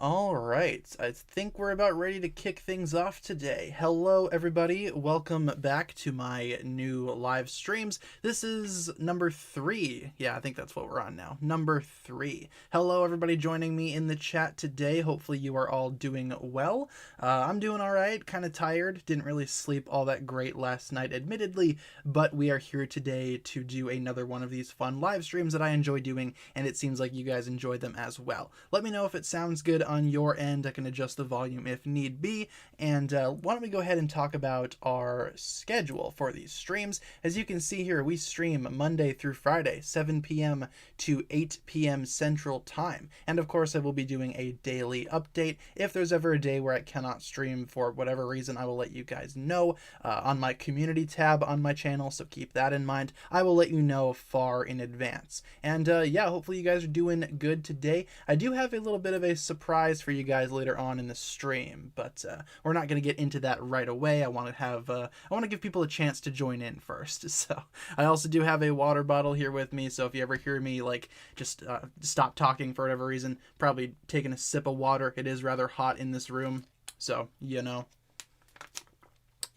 All right, I think we're about ready to kick things off today. Hello, everybody. Welcome back to my new live streams. This is number 3. Yeah, I think that's what we're on now. Number 3. Hello, everybody joining me in the chat today. Hopefully, you are all doing well. I'm doing all right, kind of tired. Didn't really sleep all that great last night, admittedly, but we are here today to do another one of these fun live streams that I enjoy doing, and it seems like you guys enjoy them as well. Let me know if it sounds good on your end. I can adjust the volume if need be. And why don't we go ahead and talk about our schedule for these streams. As you can see here, we stream Monday through Friday, 7 p.m. to 8 p.m. Central Time. And of course, I will be doing a daily update. If there's ever a day where I cannot stream for whatever reason, I will let you guys know on my community tab on my channel, so keep that in mind. I will let you know far in advance. And yeah, hopefully you guys are doing good today. I do have a little bit of a surprise for you guys later on in the stream, but we're not going to get into that right away. I want to give people a chance to join in first. So I also do have a water bottle here with me, so if you ever hear me like just stop talking for whatever reason, probably taking a sip of water. It is rather hot in this room, so you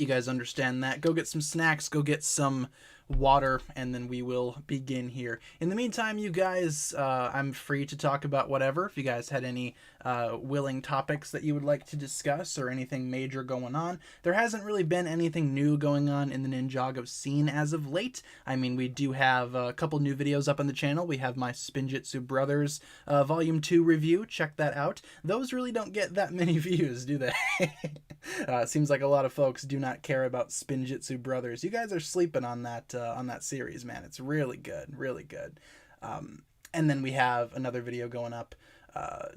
guys understand that. Go get some snacks, go get some water, and then we will begin here. In the meantime, you guys, I'm free to talk about whatever. If you guys had any willing topics that you would like to discuss or anything major going on. There hasn't really been anything new going on in the Ninjago scene as of late. I mean, we do have a couple new videos up on the channel. We have my Spinjitzu Brothers Volume 2 review. Check that out. Those really don't get that many views, do they? It seems like a lot of folks do not care about Spinjitzu Brothers. You guys are sleeping on that series, man. It's really good, really good. And then we have another video going up,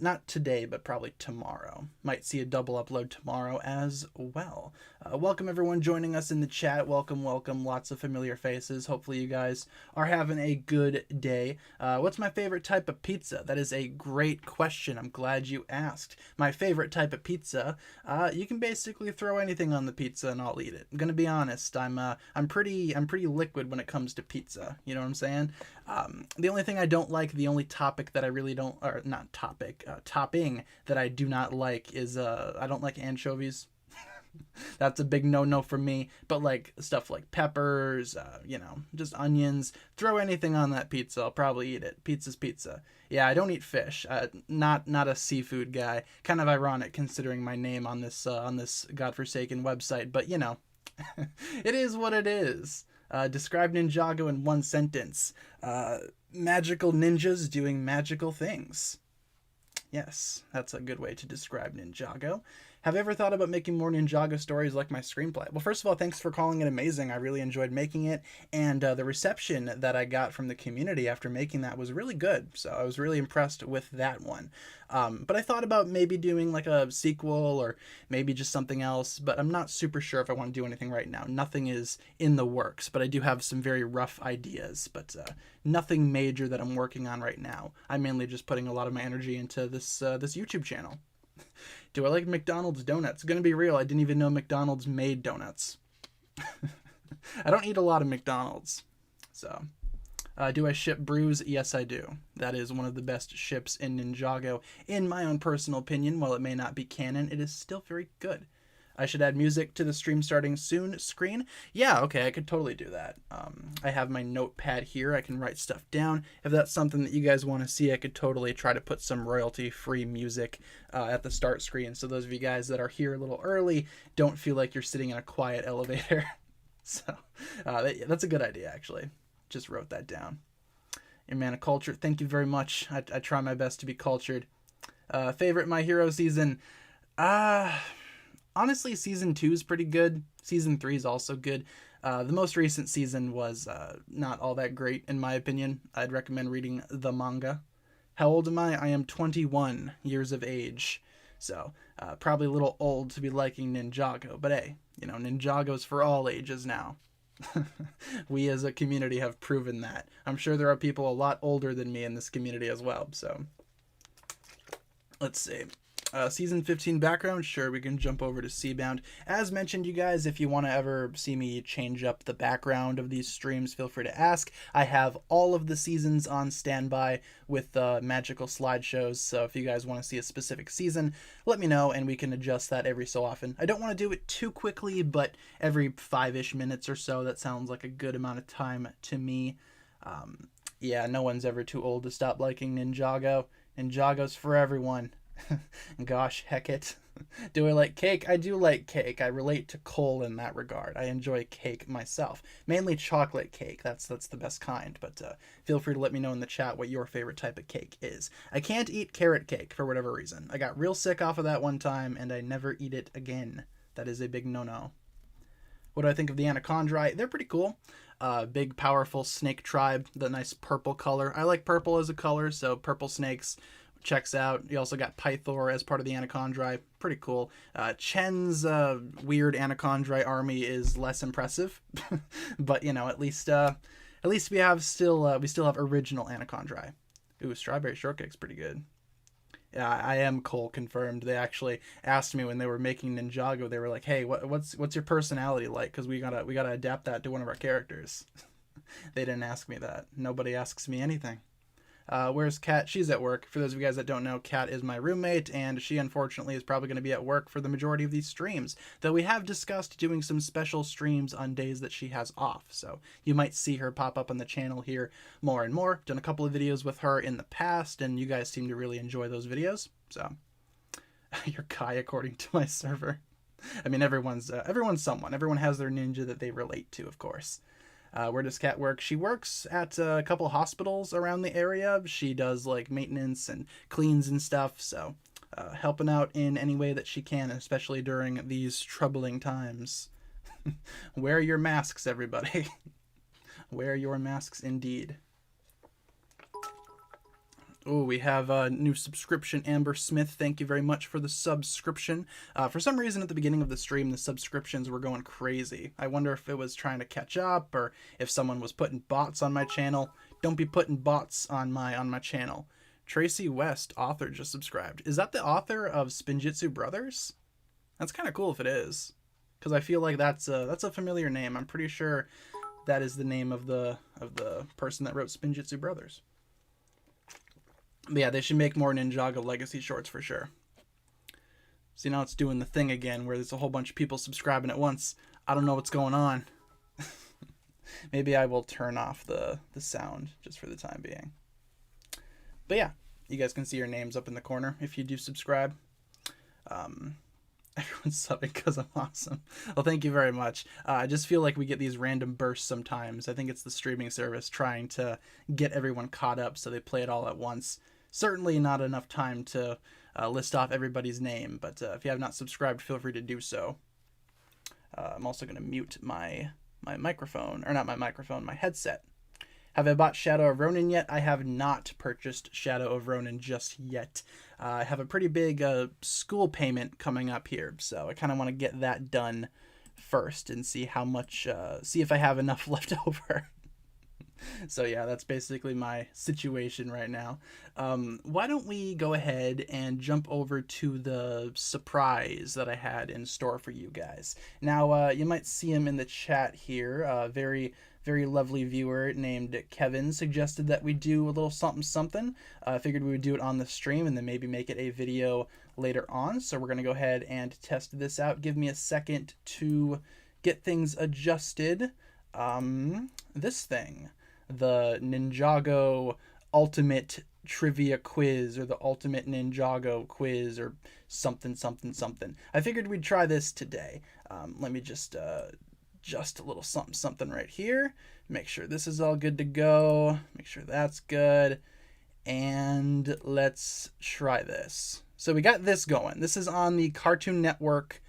not today, but probably tomorrow. Might see a double upload tomorrow as well. Welcome everyone joining us in the chat. Welcome, welcome. Lots of familiar faces. Hopefully you guys are having a good day. What's my favorite type of pizza? That is a great question. I'm glad you asked. My favorite type of pizza, you can basically throw anything on the pizza and I'll eat it. I'm gonna be honest. I'm pretty liquid when it comes to pizza. You know what I'm saying? The only thing I don't like, the only topic that I really don't, or not topic, topping that I do not like is I don't like anchovies. That's a big no-no for me. But like stuff like peppers, just onions, throw anything on that pizza, I'll probably eat it. Pizza's pizza. Yeah, I don't eat fish. Not a seafood guy. Kind of ironic considering my name on this godforsaken website. But it is what it is. Describe Ninjago in one sentence. Magical ninjas doing magical things. Yes, that's a good way to describe Ninjago. Have you ever thought about making more Ninjago stories like my screenplay? Well, first of all, thanks for calling it amazing. I really enjoyed making it, and the reception that I got from the community after making that was really good, so I was really impressed with that one. But I thought about maybe doing like a sequel or maybe just something else, but I'm not super sure if I want to do anything right now. Nothing is in the works, but I do have some very rough ideas, but nothing major that I'm working on right now. I'm mainly just putting a lot of my energy into this YouTube channel. Do I like McDonald's donuts? Gonna be real, I didn't even know McDonald's made donuts. I don't eat a lot of McDonald's. So, do I ship brews? Yes, I do. That is one of the best ships in Ninjago. In my own personal opinion, while it may not be canon, it is still very good. I should add music to the stream starting soon screen. Yeah, okay, I could totally do that. I have my notepad here. I can write stuff down. If that's something that you guys want to see, I could totally try to put some royalty-free music at the start screen. So those of you guys that are here a little early don't feel like you're sitting in a quiet elevator. So that's a good idea, actually. Just wrote that down. Your man of culture. Thank you very much. I try my best to be cultured. Favorite My Hero season? Honestly, season 2 is pretty good. Season 3 is also good. The most recent season was not all that great, in my opinion. I'd recommend reading the manga. How old am I? I am 21 years of age. So, probably a little old to be liking Ninjago. But hey, Ninjago's for all ages now. We as a community have proven that. I'm sure there are people a lot older than me in this community as well. So, let's see. Season 15 background, sure, we can jump over to Seabound. As mentioned, you guys, if you want to ever see me change up the background of these streams, feel free to ask. I have all of the seasons on standby with magical slideshows, so if you guys want to see a specific season, let me know, and we can adjust that every so often. I don't want to do it too quickly, but every 5-ish minutes or so, that sounds like a good amount of time to me. Yeah, no one's ever too old to stop liking Ninjago. Ninjago's for everyone. Gosh, heck it. Do I like cake? I do like cake. I relate to Cole in that regard. I enjoy cake myself. Mainly chocolate cake. That's the best kind. But feel free to let me know in the chat what your favorite type of cake is. I can't eat carrot cake for whatever reason. I got real sick off of that one time, and I never eat it again. That is a big no-no. What do I think of the Anacondrae? They're pretty cool. Big, powerful snake tribe. The nice purple color. I like purple as a color, so purple snakes checks out. You also got Pythor as part of the Anacondrae. Pretty cool. Chen's weird Anacondrae army is less impressive, but you know, at least we still have original Anacondrae. Ooh, strawberry shortcake's pretty good. Yeah, I am Cole confirmed. They actually asked me when they were making Ninjago. They were like, "Hey, what's your personality like? Because we gotta adapt that to one of our characters." They didn't ask me that. Nobody asks me anything. Where's Kat? She's at work. For those of you guys that don't know, Kat is my roommate, and she unfortunately is probably going to be at work for the majority of these streams, though we have discussed doing some special streams on days that she has off, so you might see her pop up on the channel here more and more. Done a couple of videos with her in the past, and you guys seem to really enjoy those videos, so. You're Kai according to my server. I mean, everyone's someone. Everyone has their ninja that they relate to, of course. Where does Kat work? She works at a couple hospitals around the area. She does like maintenance and cleans and stuff, so helping out in any way that she can, especially during these troubling times. Wear your masks, everybody. Wear your masks indeed. Oh, we have a new subscription, Amber Smith. Thank you very much for the subscription. For some reason at the beginning of the stream, the subscriptions were going crazy. I wonder if it was trying to catch up or if someone was putting bots on my channel. Don't be putting bots on my channel. Tracy West, author, just subscribed. Is that the author of Spinjitzu Brothers? That's kind of cool if it is, because I feel like that's a familiar name. I'm pretty sure that is the name of the person that wrote Spinjitzu Brothers. But yeah, they should make more Ninjago Legacy shorts for sure. See, now it's doing the thing again where there's a whole bunch of people subscribing at once. I don't know what's going on. Maybe I will turn off the sound just for the time being. But yeah, you guys can see your names up in the corner if you do subscribe. Everyone's subbing because I'm awesome. Well, thank you very much. I just feel like we get these random bursts sometimes. I think it's the streaming service trying to get everyone caught up so they play it all at once. Certainly not enough time to list off everybody's name, but if you have not subscribed, feel free to do so. I'm also going to mute my microphone, or not my microphone, my headset. Have I bought Shadow of Ronin yet? I have not purchased Shadow of Ronin just yet. I have a pretty big school payment coming up here, so I kind of want to get that done first and see how much, see if I have enough left over. So yeah, that's basically my situation right now. Why don't we go ahead and jump over to the surprise that I had in store for you guys. Now, you might see him in the chat here. Very lovely viewer named Kevin suggested that we do a little something something. I figured we would do it on the stream and then maybe make it a video later on. So we're going to go ahead and test this out. Give me a second to get things adjusted. This thing. The Ninjago Ultimate Trivia Quiz, or the Ultimate Ninjago Quiz, or something. I figured we'd try this today. Let me just a little something right here. Make sure this is all good to go. Make sure that's good. And let's try this. So we got this going. This is on the Cartoon Network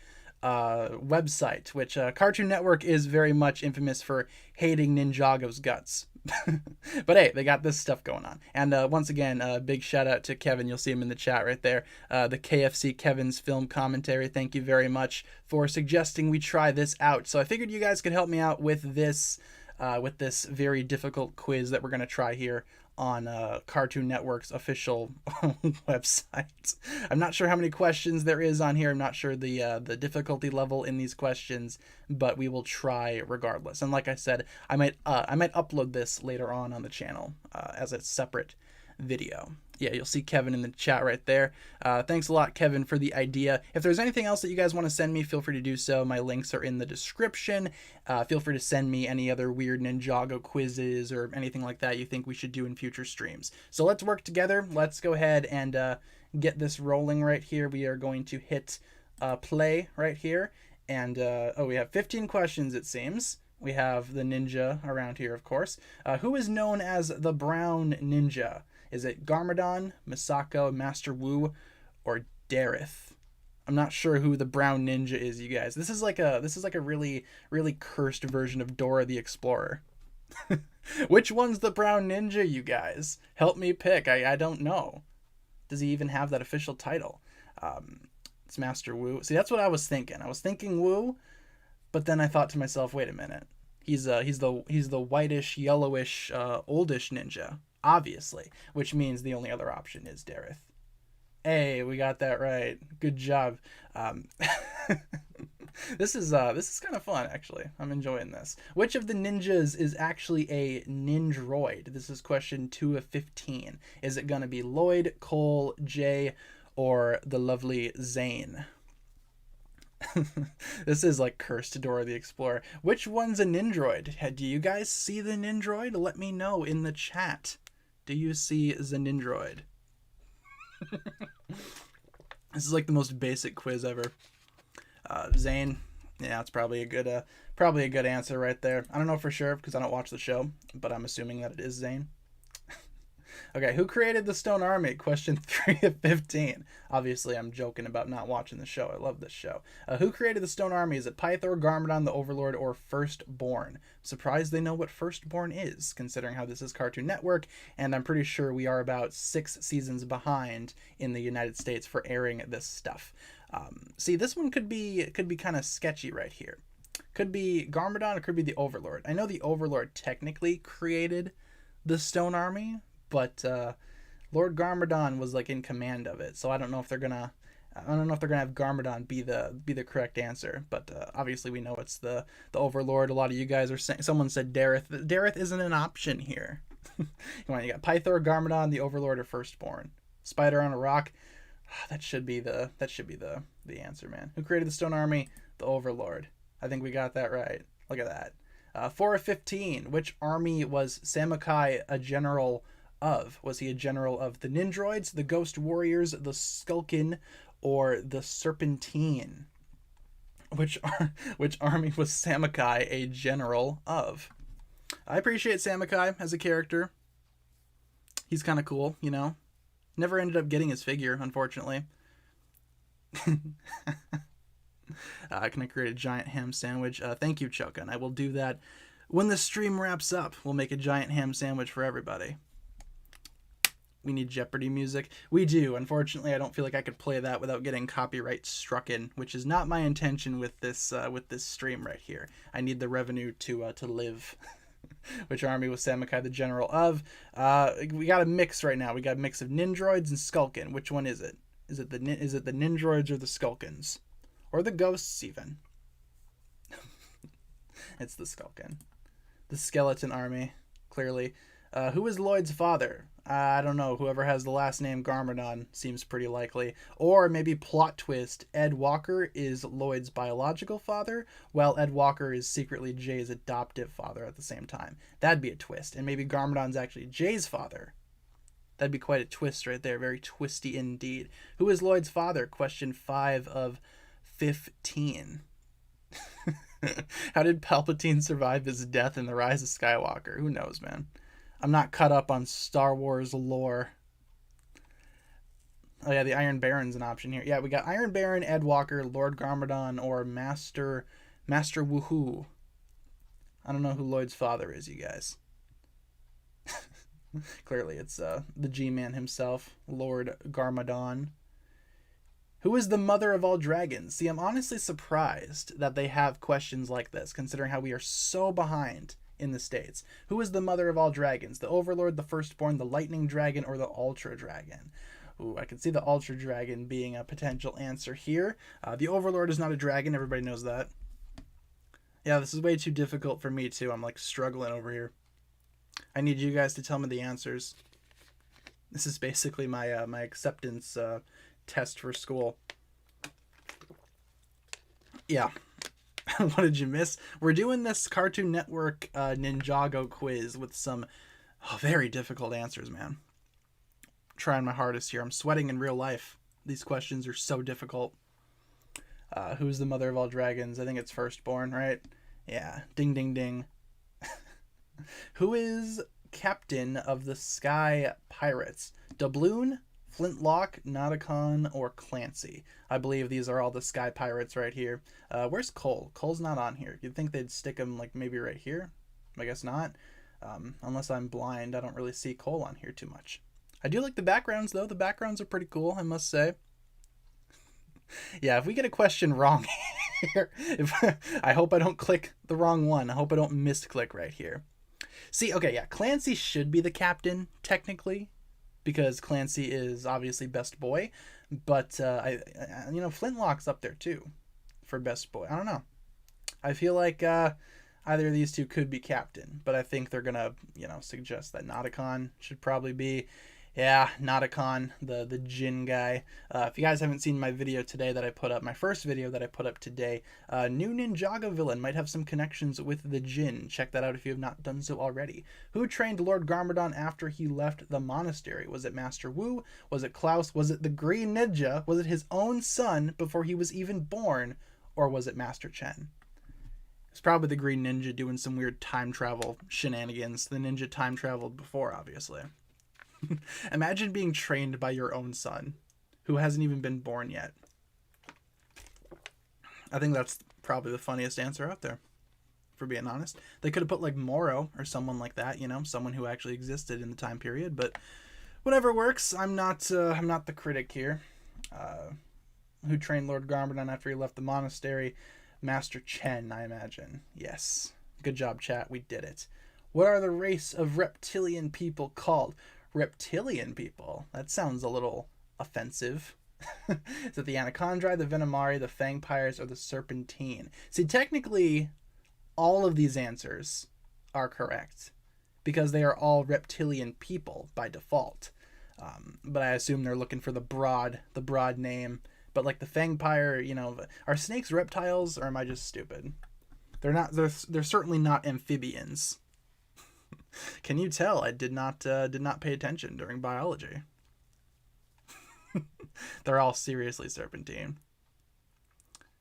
website, which Cartoon Network is very much infamous for hating Ninjago's guts. But hey, they got this stuff going on. And once again, big shout out to Kevin. You'll see him in the chat right there. The KFC Kevin's film commentary. Thank you very much for suggesting we try this out. So I figured you guys could help me out with this very difficult quiz that we're going to try here on Cartoon Network's official website. I'm not sure how many questions there is on here. I'm not sure the difficulty level in these questions, but we will try regardless. And like I said, I might upload this later on the channel as a separate video. Yeah, you'll see Kevin in the chat right there. Thanks a lot, Kevin, for the idea. If there's anything else that you guys want to send me, feel free to do so. My links are in the description. Feel free to send me any other weird Ninjago quizzes or anything like that you think we should do in future streams. So let's work together. Let's go ahead and get this rolling right here. We are going to hit play right here. And, we have 15 questions, it seems. We have the ninja around here, of course. Who is known as the Brown Ninja? Is it Garmadon, Misako, Master Wu, or Dareth? I'm not sure who the Brown Ninja is, you guys. This is like a really, really cursed version of Dora the Explorer. Which one's the Brown Ninja, you guys? Help me pick. I don't know. Does he even have that official title? It's Master Wu. See, that's what I was thinking. I was thinking Wu, but then I thought to myself, wait a minute. He's the whitish, yellowish, oldish ninja, obviously, which means the only other option is Dareth. Hey, we got that right. Good job. This is kind of fun, actually. I'm enjoying this. Which of the ninjas is actually a ninjroid? This is question 2 of 15. Is it gonna be Lloyd, Cole, Jay, or the lovely Zane? This is like cursed Dora the Explorer. Which one's a ninjroid? Do you guys see the ninjroid? Let me know in the chat. Do you see the ninjroid? This is like the most basic quiz ever. Zane. Yeah, it's probably a good answer right there. I don't know for sure because I don't watch the show, but I'm assuming that it is Zane. Okay, who created the Stone Army? Question 3 of 15. Obviously, I'm joking about not watching the show. I love this show. Who created the Stone Army? Is it Pythor, Garmadon, the Overlord, or Firstborn? Surprised they know what Firstborn is, considering how this is Cartoon Network, and I'm pretty sure we are about 6 seasons behind in the United States for airing this stuff. See, this one could be kind of sketchy right here. Could be Garmadon, or could be the Overlord. I know the Overlord technically created the Stone Army, but Lord Garmadon was like in command of it, so I don't know if they're gonna have Garmadon be the correct answer. But obviously we know it's the Overlord. A lot of you guys are saying, someone said Dareth. Dareth isn't an option here. You got Pythor, Garmadon, the Overlord, or Firstborn. Spider on a rock. That should be the answer, man. Who created the Stone Army? The Overlord. I think we got that right. Look at that. 4 of 15. Which army was Samakai a general of? Was he a general of the Ninjroids, the Ghost Warriors, the Skulkin, or the Serpentine? Which army was Samakai a general of? I appreciate Samakai as a character. He's kind of cool, you know. Never ended up getting his figure, unfortunately. Can I create a giant ham sandwich? Thank you, Chokin. I will do that when the stream wraps up. We'll make a giant ham sandwich for everybody. We need Jeopardy music. We do. Unfortunately, I don't feel like I could play that without getting copyright struck in, which is not my intention with this stream right here. I need the revenue to live. Which army was Samakai the general of? We got a mix right now. We got a mix of Ninjroids and Skulkin. Which one is it? Is it the Ninjroids or the Skulkins? Or the ghosts, even? It's the Skulkin. The skeleton army, clearly. Who is Lloyd's father? I don't know. Whoever has the last name Garmadon seems pretty likely. Or maybe plot twist, Ed Walker is Lloyd's biological father, while Ed Walker is secretly Jay's adoptive father at the same time. That'd be a twist. And maybe Garmadon's actually Jay's father. That'd be quite a twist right there. Very twisty indeed. Who is Lloyd's father? Question 5 of 15. How did Palpatine survive his death in The Rise of Skywalker? Who knows, man? I'm not caught up on Star Wars lore. Oh yeah, the Iron Baron's an option here. Yeah, we got Iron Baron, Ed Walker, Lord Garmadon, or Master Woohoo. I don't know who Lloyd's father is, you guys. Clearly, it's the G-Man himself, Lord Garmadon. Who is the mother of all dragons? See, I'm honestly surprised that they have questions like this, considering how we are so behind in the States? Who is the mother of all dragons? The Overlord, the Firstborn, the Lightning Dragon, or the Ultra Dragon? Ooh, I can see the Ultra Dragon being a potential answer here. The Overlord is not a dragon. Everybody knows that. Yeah, this is way too difficult for me, too. I'm, like, struggling over here. I need you guys to tell me the answers. This is basically my my acceptance test for school. Yeah. What did you miss? We're doing this Cartoon Network Ninjago quiz with some very difficult answers, man. Trying my hardest here. I'm sweating in real life. These questions are so difficult. Who's the mother of all dragons? I think it's Firstborn, right? Yeah. Ding, ding, ding. Who is captain of the Sky Pirates? Doubloon, Flintlock, Nauticon, or Clancy? I believe these are all the Sky Pirates right here. Where's Cole? Cole's not on here. You'd think they'd stick him like maybe right here. I guess not. Unless I'm blind, I don't really see Cole on here too much. I do like the backgrounds, though. The backgrounds are pretty cool, I must say. Yeah, if we get a question wrong here, I hope I don't click the wrong one. I hope I don't misclick right here. See, okay, yeah, Clancy should be the captain, technically, because Clancy is obviously best boy, but, you know, Flintlock's up there, too, for best boy. I don't know. I feel like either of these two could be captain, but I think they're going to, you know, suggest that Nauticon should probably be. Yeah, Nauticon, the Jin guy. If you guys haven't seen my video today that I put up, my first video that I put up today, new Ninjago villain might have some connections with the Jin. Check that out if you have not done so already. Who trained Lord Garmadon after he left the monastery? Was it Master Wu? Was it Klaus? Was it the Green Ninja? Was it his own son before he was even born? Or was it Master Chen? It's probably the Green Ninja doing some weird time travel shenanigans. The ninja time traveled before, obviously. Imagine being trained by your own son, who hasn't even been born yet. I think that's probably the funniest answer out there, for being honest. They could have put like Moro or someone like that, you know, someone who actually existed in the time period. But whatever works. I'm not the critic here. Who trained Lord Garmadon after he left the monastery? Master Chen, I imagine. Yes. Good job, chat. We did it. What are the race of reptilian people called? Reptilian people? That sounds a little offensive. Is it the Anacondrae, the Venomari, the Fangpires, or the Serpentine? See, technically, all of these answers are correct because they are all reptilian people by default. But I assume they're looking for the broad name. But like the Fangpire, you know, are snakes reptiles, or am I just stupid? They're not. They're certainly not amphibians. Can you tell I did not pay attention during biology? They're all seriously serpentine.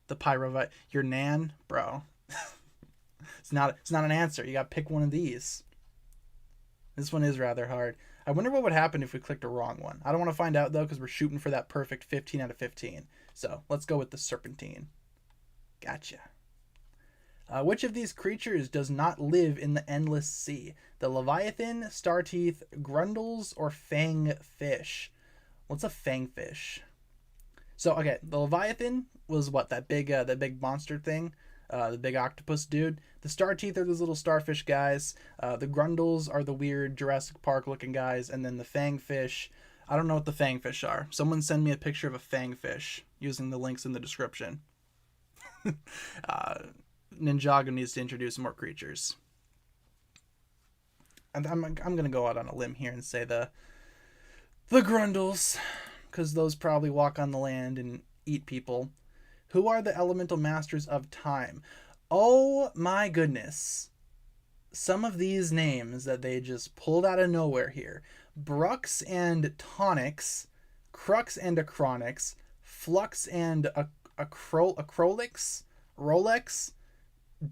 The pyrovite, your nan, bro. It's not an answer. You gotta pick one of these. This one is rather hard. I wonder what would happen if we clicked a wrong one. I don't want to find out though, because we're shooting for that perfect 15 out of 15. So let's go with the Serpentine. Gotcha. Which of these creatures does not live in the endless sea? The Leviathan, Starteeth, Grundles, or Fangfish? What's a Fangfish? So, okay, the Leviathan was what? That big monster thing? The big octopus dude. The Starteeth are those little starfish guys. The Grundles are the weird Jurassic Park looking guys. And then the Fangfish, I don't know what the Fangfish are. Someone send me a picture of a Fangfish using the links in the description. Ninjago needs to introduce more creatures. And I'm gonna go out on a limb here and say the Grundles, because those probably walk on the land and eat people. Who are the elemental masters of time? Oh my goodness. Some of these names that they just pulled out of nowhere here. Brux and Tonix, Crux and Acronix, Flux and Acrolix, Rolex,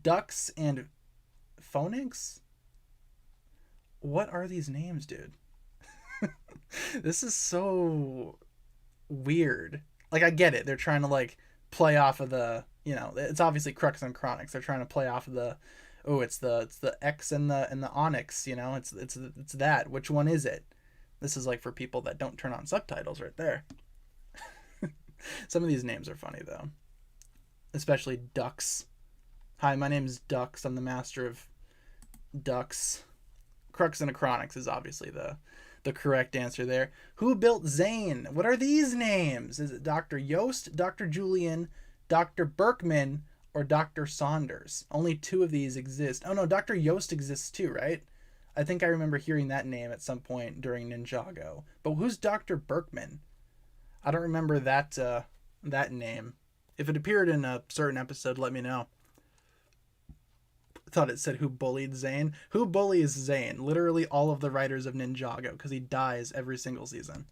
Dux and Phonix? What are these names, dude? This is so weird. Like, I get it. They're trying to, like, play off of the, you know, it's obviously Crux and Chronix. They're trying to play off of the, oh, it's the X and the Onyx, you know? It's that. Which one is it? This is, like, for people that don't turn on subtitles right there. Some of these names are funny, though. Especially Dux. Hi, my name is Dux. I'm the master of ducks. Crux and Acronyx is obviously the correct answer there. Who built Zane? What are these names? Is it Dr. Yost, Dr. Julian, Dr. Berkman, or Dr. Saunders? Only 2 of these exist. Oh no, Dr. Yost exists too, right? I think I remember hearing that name at some point during Ninjago. But who's Dr. Berkman? I don't remember that that name. If it appeared in a certain episode, let me know. I thought it said who bullied Zane. Who bullies Zane? Literally all of the writers of Ninjago, because he dies every single season.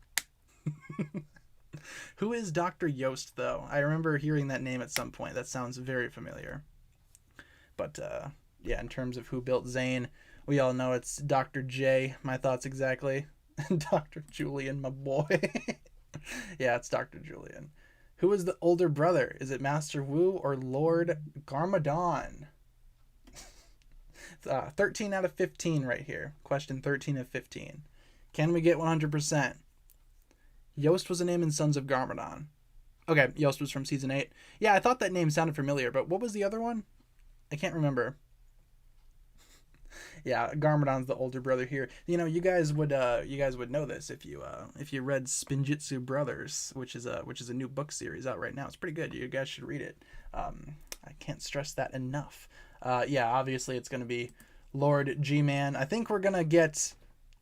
Who is Dr. Yost, though? I remember hearing that name at some point. That sounds very familiar. But, yeah, in terms of who built Zane, we all know it's Dr. J. My thoughts exactly. Dr. Julian, my boy. Yeah, it's Dr. Julian. Who is the older brother? Is it Master Wu or Lord Garmadon? 13 out of 15 right here. Question 13 of 15. Can we get 100%? Yost was a name in Sons of Garmadon. Okay, Yost was from season 8. Yeah, I thought that name sounded familiar, but what was the other one? I can't remember. Yeah, Garmadon's the older brother here. You know, you guys would know this if you read Spinjitzu Brothers, which is a new book series out right now. It's pretty good. You guys should read it. I can't stress that enough. Yeah, obviously it's going to be Lord G-Man. I think we're going to get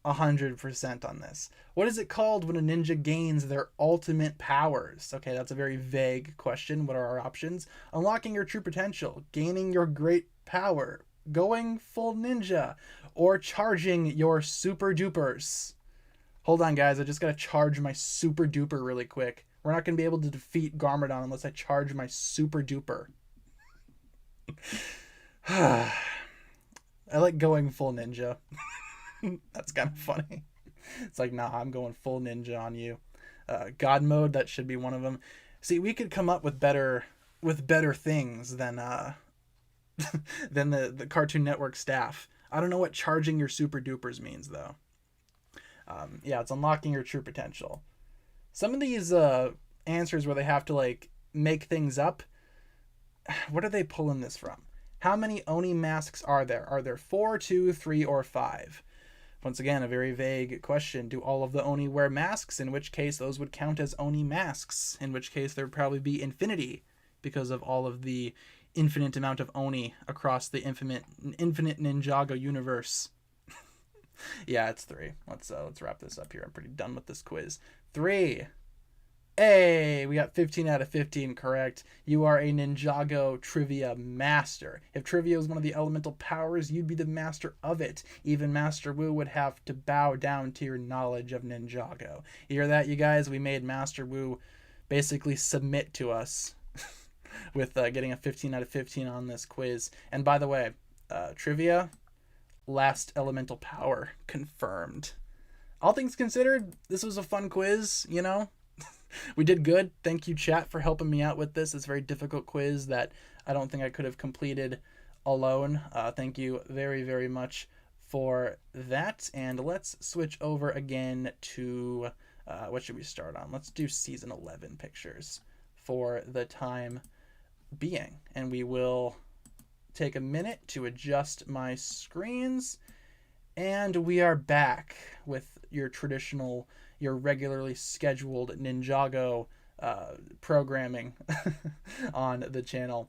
100% on this. What is it called when a ninja gains their ultimate powers? Okay, that's a very vague question. What are our options? Unlocking your true potential, gaining your great power, going full ninja, or charging your super dupers. Hold on, guys. I just got to charge my super duper really quick. We're not going to be able to defeat Garmadon unless I charge my super duper. I like going full ninja. That's kind of funny. It's like, nah, I'm going full ninja on you. God mode, that should be one of them. See, we could come up with better things than than the Cartoon Network staff. I don't know what charging your super dupers means though. Yeah, it's unlocking your true potential. Some of these answers where they have to like make things up. What are they pulling this from? How many Oni masks are there? Are there 4, 2, 3, or 5? Once again, a very vague question. Do all of the Oni wear masks? In which case, those would count as Oni masks. In which case, there would probably be infinity because of all of the infinite amount of Oni across the infinite Ninjago universe. Yeah, it's 3. Let's wrap this up here. I'm pretty done with this quiz. 3. Hey, we got 15 out of 15 correct. You are a Ninjago trivia master. If trivia was one of the elemental powers, you'd be the master of it. Even Master Wu would have to bow down to your knowledge of Ninjago. You hear that, you guys? We made Master Wu basically submit to us with getting a 15 out of 15 on this quiz. And by the way, trivia, last elemental power confirmed. All things considered, this was a fun quiz, you know? We did good. Thank you, chat, for helping me out with this. It's a very difficult quiz that I don't think I could have completed alone. Thank you very, very much for that. And let's switch over again to, what should we start on? Let's do season 11 pictures for the time being. And we will take a minute to adjust my screens. And we are back with your regularly scheduled Ninjago programming on the channel.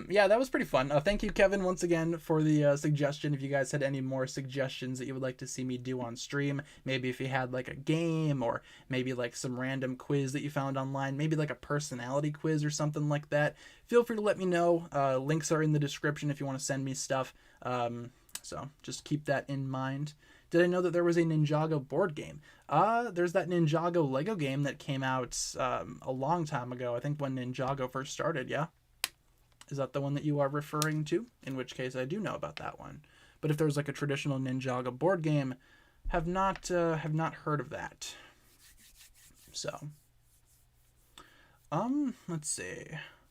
Yeah, that was pretty fun. Thank you, Kevin, once again for the suggestion. If you guys had any more suggestions that you would like to see me do on stream, maybe if you had like a game or maybe like some random quiz that you found online, maybe like a personality quiz or something like that, feel free to let me know. Links are in the description if you want to send me stuff. So just keep that in mind. Did I know that there was a Ninjago board game? There's that Ninjago Lego game that came out a long time ago. I think when Ninjago first started, yeah? Is that the one that you are referring to? In which case, I do know about that one. But if there's like a traditional Ninjago board game, have not heard of that. So, let's see.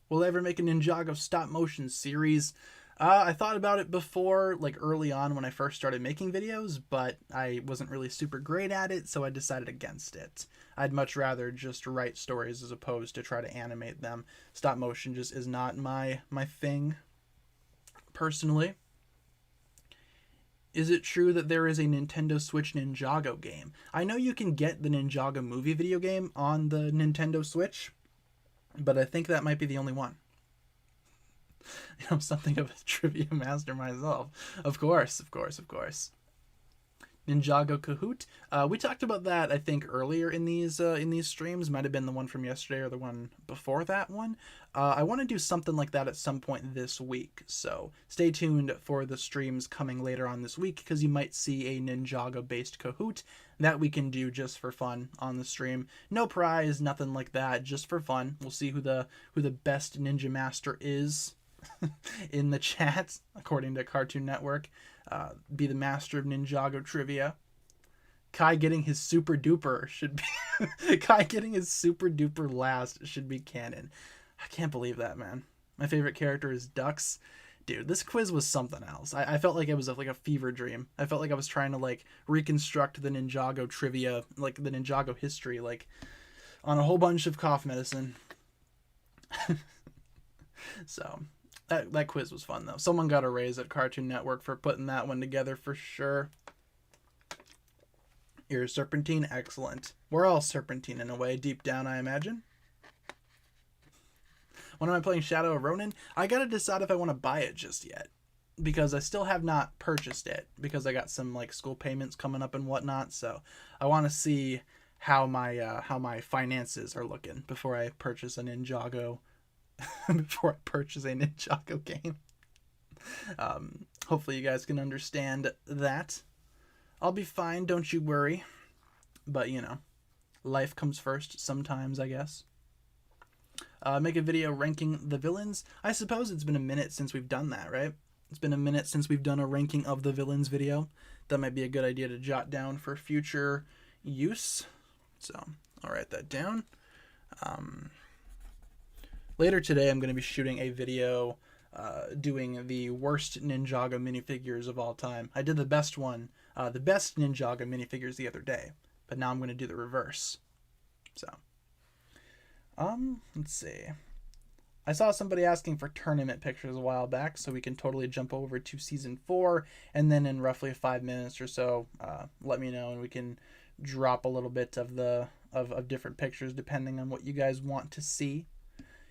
Will I ever make a Ninjago stop motion series? I thought about it before, like early on when I first started making videos, but I wasn't really super great at it, so I decided against it. I'd much rather just write stories as opposed to try to animate them. Stop motion just is not my thing, personally. Is it true that there is a Nintendo Switch Ninjago game? I know you can get the Ninjago movie video game on the Nintendo Switch, but I think that might be the only one. Something of a trivia master myself. Of course. Ninjago Kahoot. We talked about that, I think, earlier in these streams. Might have been the one from yesterday or the one before that one. I want to do something like that at some point this week, so stay tuned for the streams coming later on this week, because you might see a Ninjago-based Kahoot that we can do just for fun on the stream. No prize, nothing like that, just for fun. We'll see who the best Ninja Master is in the chat, according to Cartoon Network. Be the master of Ninjago trivia. Kai getting his super duper should be Kai getting his super duper last should be canon. I can't believe that, man. My favorite character is Dux. Dude, this quiz was something else. I felt like it was like a fever dream. I felt like I was trying to like reconstruct the Ninjago trivia, like the Ninjago history, like on a whole bunch of cough medicine. So that quiz was fun, though. Someone got a raise at Cartoon Network for putting that one together for sure. You're Serpentine? Excellent. We're all Serpentine in a way, deep down, I imagine. When am I playing Shadow of Ronin? I gotta decide if I want to buy it just yet, because I still have not purchased it, because I got some like school payments coming up and whatnot, so I want to see how my finances are looking before I purchase a Ninjago game. Hopefully you guys can understand that. I'll be fine, don't you worry. But, life comes first sometimes, I guess. Make a video ranking the villains. I suppose it's been a minute since we've done that, right? It's been a minute since we've done a ranking of the villains video. That might be a good idea to jot down for future use. So, I'll write that down. Later today, I'm going to be shooting a video doing the worst Ninjago minifigures of all time. I did the best one, the best Ninjago minifigures the other day, but now I'm going to do the reverse. So, let's see. I saw somebody asking for tournament pictures a while back, so we can totally jump over to Season 4, and then in roughly 5 minutes or so, let me know, and we can drop a little bit of of different pictures depending on what you guys want to see.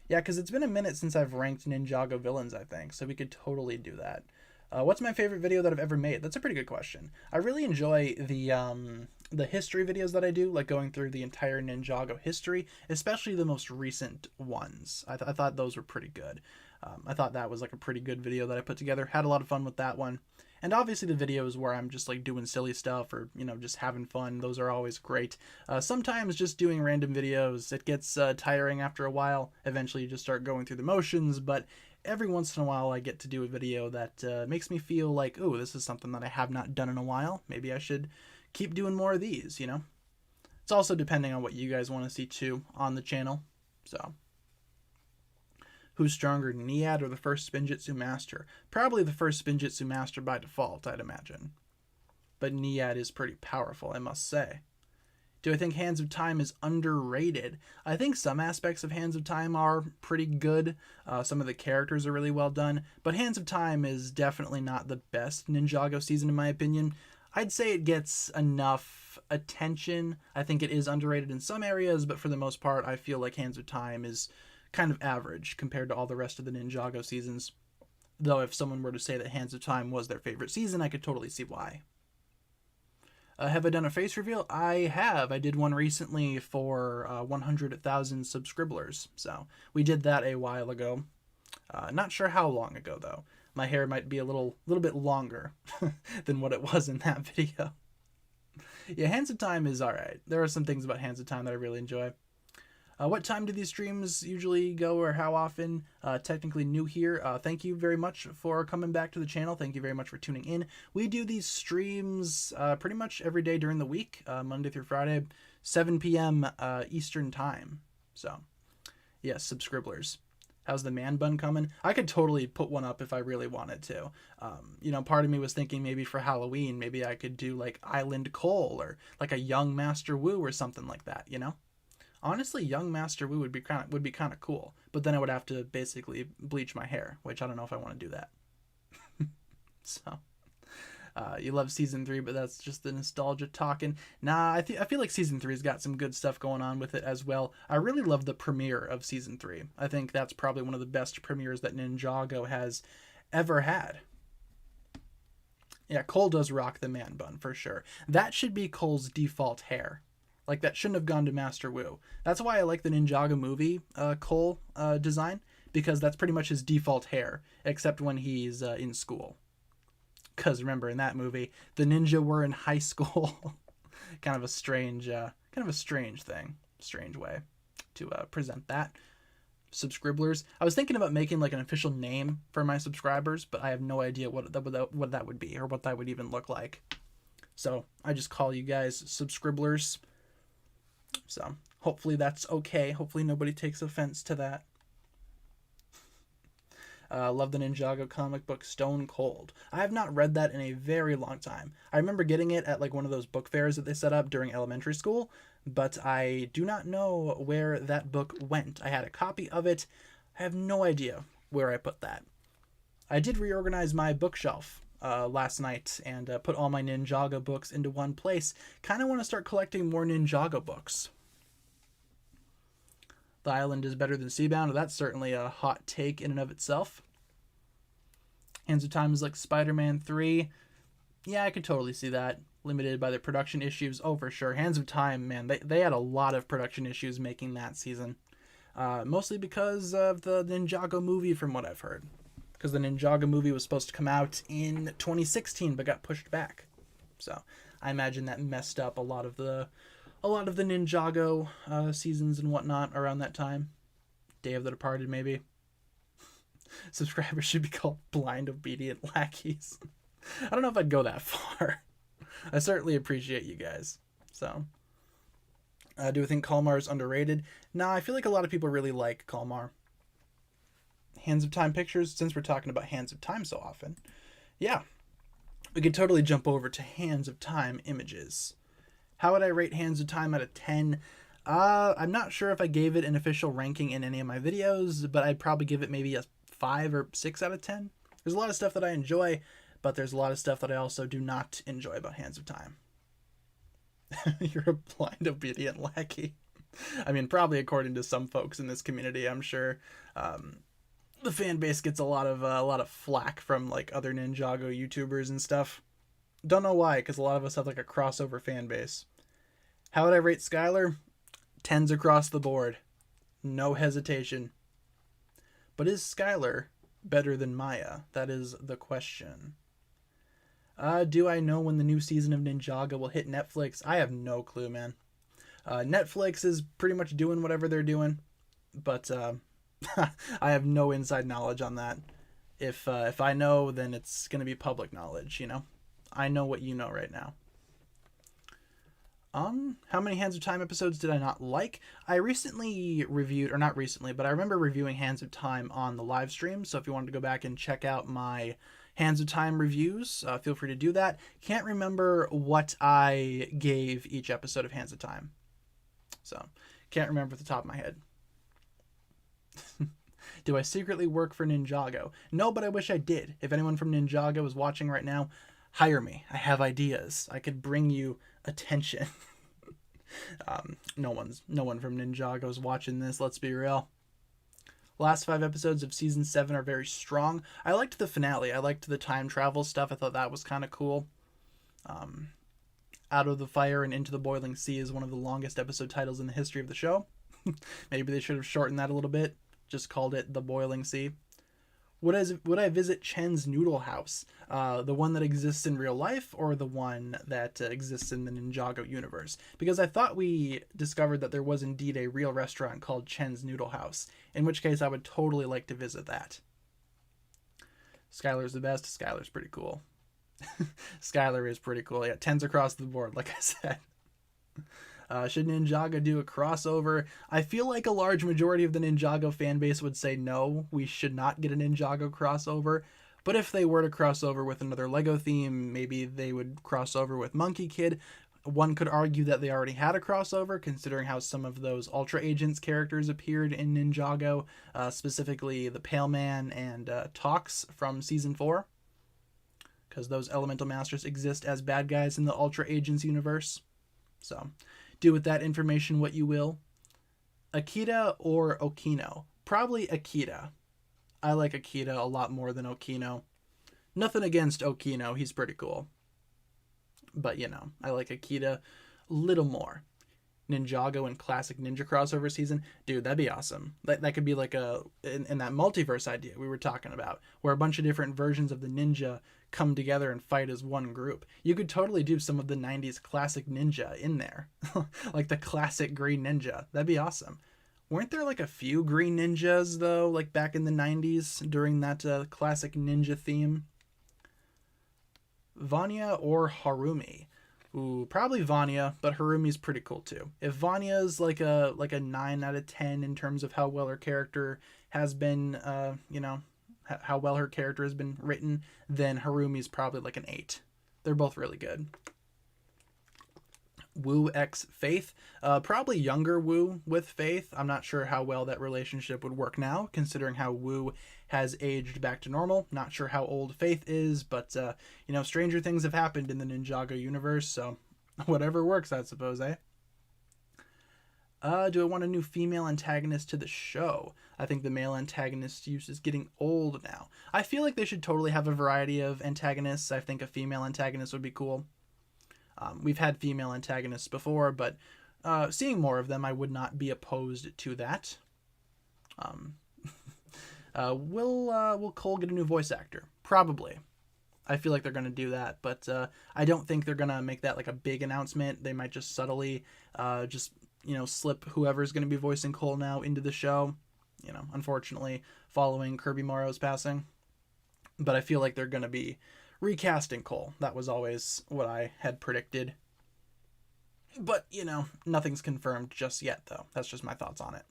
Yeah, because it's been a minute since I've ranked Ninjago villains, I think, so we could totally do that. What's my favorite video that I've ever made? That's a pretty good question. I really enjoy the history videos that I do, like going through the entire Ninjago history, especially the most recent ones. I thought those were pretty good. I thought that was like a pretty good video that I put together. Had a lot of fun with that one. And obviously the videos where I'm just like doing silly stuff or, just having fun, those are always great. Sometimes just doing random videos, it gets tiring after a while. Eventually you just start going through the motions, but every once in a while I get to do a video that makes me feel like, oh, this is something that I have not done in a while. Maybe I should keep doing more of these, It's also depending on what you guys want to see too on the channel, so... Who's stronger, Niad or the first Spinjitzu Master? Probably the first Spinjitzu Master by default, I'd imagine. But Niad is pretty powerful, I must say. Do I think Hands of Time is underrated? I think some aspects of Hands of Time are pretty good. Some of the characters are really well done. But Hands of Time is definitely not the best Ninjago season, in my opinion. I'd say it gets enough attention. I think it is underrated in some areas, but for the most part, I feel like Hands of Time is kind of average compared to all the rest of the Ninjago seasons. Though if someone were to say that Hands of Time was their favorite season, I could totally see why. Have I done a face reveal? I have. I did one recently for 100,000 subscribers. So we did that a while ago. Not sure how long ago though. My hair might be a little bit longer than what it was in that video. Yeah, Hands of Time is alright. There are some things about Hands of Time that I really enjoy. What time do these streams usually go, or how often? Technically new here. Thank you very much for coming back to the channel. Thank you very much for tuning in. We do these streams pretty much every day during the week, Monday through Friday, 7 p.m. Eastern time. So, yes, subscribers. How's the man bun coming? I could totally put one up if I really wanted to. Part of me was thinking maybe for Halloween, maybe I could do like Island Cole or like a Young Master Wu or something like that, Honestly, Young Master Wu would be kind of cool, but then I would have to basically bleach my hair, which I don't know if I want to do that. So, You love season 3, but that's just the nostalgia talking. Nah, I feel like season 3's got some good stuff going on with it as well. I really love the premiere of season 3. I think that's probably one of the best premieres that Ninjago has ever had. Yeah, Cole does rock the man bun for sure. That should be Cole's default hair. Like, that shouldn't have gone to Master Wu. That's why I like the Ninjago movie Cole design, because that's pretty much his default hair, except when he's in school. Because remember, in that movie, the ninja were in high school. kind of a strange thing, strange way to present that. Subscribblers. I was thinking about making like an official name for my subscribers, but I have no idea what that would be or what that would even look like. So I just call you guys subscribblers. So hopefully that's okay. Hopefully nobody takes offense to that. Love the Ninjago comic book Stone Cold. I have not read that in a very long time. I remember getting it at like one of those book fairs that they set up during elementary school, but I do not know where that book went. I had a copy of it. I have no idea where I put that. I did reorganize my bookshelf last night and put all my Ninjago books into one place. Kind of want to start collecting more Ninjago books. The Island is better than Seabound. That's certainly a hot take in and of itself. Hands of Time is like Spider-Man 3. Yeah, I could totally see that. Limited by the production issues. Oh, for sure. Hands of Time, man, they had a lot of production issues making that season. Mostly because of the Ninjago movie, from what I've heard. Because the Ninjago movie was supposed to come out in 2016, but got pushed back. So I imagine that messed up a lot of the Ninjago seasons and whatnot around that time. Day of the Departed, maybe. Subscribers should be called blind obedient lackeys. I don't know if I'd go that far. I certainly appreciate you guys. So, do I think Kalmar is underrated? Nah, I feel like a lot of people really like Kalmar. Hands of Time pictures, since we're talking about Hands of Time so often. Yeah, we could totally jump over to Hands of Time images. How would I rate Hands of Time out of 10? I'm not sure if I gave it an official ranking in any of my videos, but I'd probably give it maybe a 5 or 6 out of 10. There's a lot of stuff that I enjoy, but there's a lot of stuff that I also do not enjoy about Hands of Time. You're a blind obedient lackey. I mean, probably according to some folks in this community, I'm sure. The fan base gets a lot of flack from like other Ninjago YouTubers and stuff. Don't know why, because a lot of us have like a crossover fan base. How would I rate Skylar? 10s across the board. No hesitation. But is Skylar better than Maya? That is the question. Do I know when the new season of Ninjago will hit Netflix? I have no clue, man. Netflix is pretty much doing whatever they're doing, but I have no inside knowledge on that. If I know, then it's going to be public knowledge, you know? I know what you know right now. How many Hands of Time episodes did I not like? I recently reviewed, or not recently, but I remember reviewing Hands of Time on the live stream, so if you wanted to go back and check out my Hands of Time reviews, feel free to do that. Can't remember what I gave each episode of Hands of Time. So, can't remember at the top of my head. Do I secretly work for Ninjago? No, but I wish I did. If anyone from Ninjago is watching right now, hire me. I have ideas. I could bring you attention. No one from Ninjago is watching this, let's be real. Last 5 episodes of season 7 are very strong. I liked the finale. I liked the time travel stuff. I thought that was kind of cool. Out of the Fire and Into the Boiling Sea is one of the longest episode titles in the history of the show. Maybe they should have shortened that a little bit. Just called it The Boiling Sea. Would I visit Chen's Noodle House? The one that exists in real life, or the one that exists in the Ninjago universe? Because I thought we discovered that there was indeed a real restaurant called Chen's Noodle House, in which case I would totally like to visit that. Skylar's the best. Skylar's pretty cool. Skylar is pretty cool. Yeah, 10s across the board, like I said. Should Ninjago do a crossover? I feel like a large majority of the Ninjago fan base would say no, we should not get a Ninjago crossover. But if they were to cross over with another Lego theme, maybe they would cross over with Monkey Kid. One could argue that they already had a crossover, considering how some of those Ultra Agents characters appeared in Ninjago, specifically the Pale Man and Tox from Season 4. because those elemental masters exist as bad guys in the Ultra Agents universe. So do with that information what you will. Akita or Okino? Probably Akita. I like Akita a lot more than Okino. Nothing against Okino, he's pretty cool. But, you know, I like Akita a little more. Ninjago and classic ninja crossover season, dude, that'd be awesome. That could be like in that multiverse idea we were talking about, where a bunch of different versions of the ninja come together and fight as one group. You could totally do some of the 90s classic ninja in there. Like the classic Green Ninja. That'd be awesome. Weren't there like a few Green Ninjas though, like back in the 90s during that classic ninja theme? Vanya or Harumi? Ooh, probably Vanya, but Harumi's pretty cool too. If Vanya's like a 9 out of 10 in terms of how well her character has been, you know, how well her character has been written, then Harumi's probably like an 8. They're both really good. Wu x Faith, probably younger Wu with Faith. I'm not sure how well that relationship would work now, considering how Wu has aged back to normal. Not sure how old Faith is, but you know, stranger things have happened in the Ninjago universe, so whatever works, I suppose, eh? Do I want a new female antagonist to the show? I think the male antagonist use is getting old now. I feel like they should totally have a variety of antagonists. I think a female antagonist would be cool. We've had female antagonists before, but seeing more of them, I would not be opposed to that. Will Cole get a new voice actor? Probably. I feel like they're going to do that, but I don't think they're going to make that like a big announcement. They might just subtly just, you know, slip whoever's going to be voicing Cole now into the show, you know, unfortunately, following Kirby Morrow's passing. But I feel like they're going to be recasting Cole. That was always what I had predicted. But, you know, nothing's confirmed just yet, though. That's just my thoughts on it.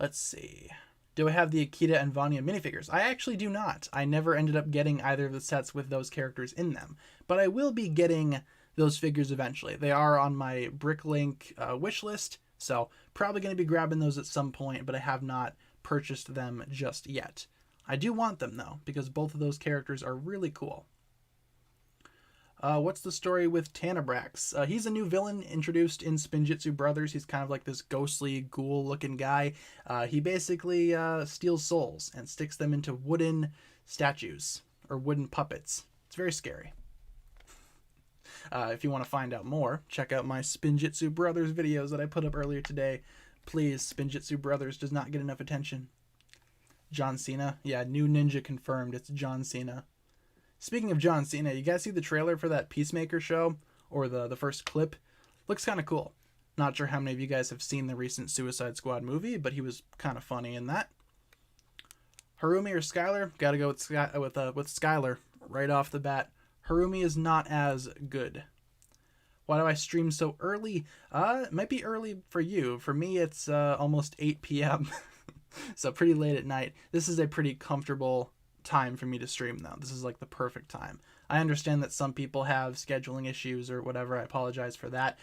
Let's see. Do I have the Akita and Vanya minifigures? I actually do not. I never ended up getting either of the sets with those characters in them. But I will be getting those figures eventually. They are on my Bricklink wish list, so probably going to be grabbing those at some point, but I have not purchased them just yet. I do want them, though, because both of those characters are really cool. What's the story with Tannerbrax? He's a new villain introduced in Spinjitzu Brothers. He's kind of like this ghostly, ghoul-looking guy. He basically steals souls and sticks them into wooden statues, or wooden puppets. It's very scary. If you want to find out more, check out my Spinjitzu Brothers videos that I put up earlier today. Please, Spinjitzu Brothers does not get enough attention. John Cena. Yeah, new ninja confirmed. It's John Cena. Speaking of John Cena, you guys see the trailer for that Peacemaker show? Or the first clip? Looks kind of cool. Not sure how many of you guys have seen the recent Suicide Squad movie, but he was kind of funny in that. Harumi or Skylar? Gotta go with Skylar right off the bat. Harumi is not as good. Why do I stream so early? It might be early for you. For me, it's almost 8 p.m. So pretty late at night. This is a pretty comfortable time for me to stream, though. This is like the perfect time. I understand that some people have scheduling issues or whatever. I apologize for that.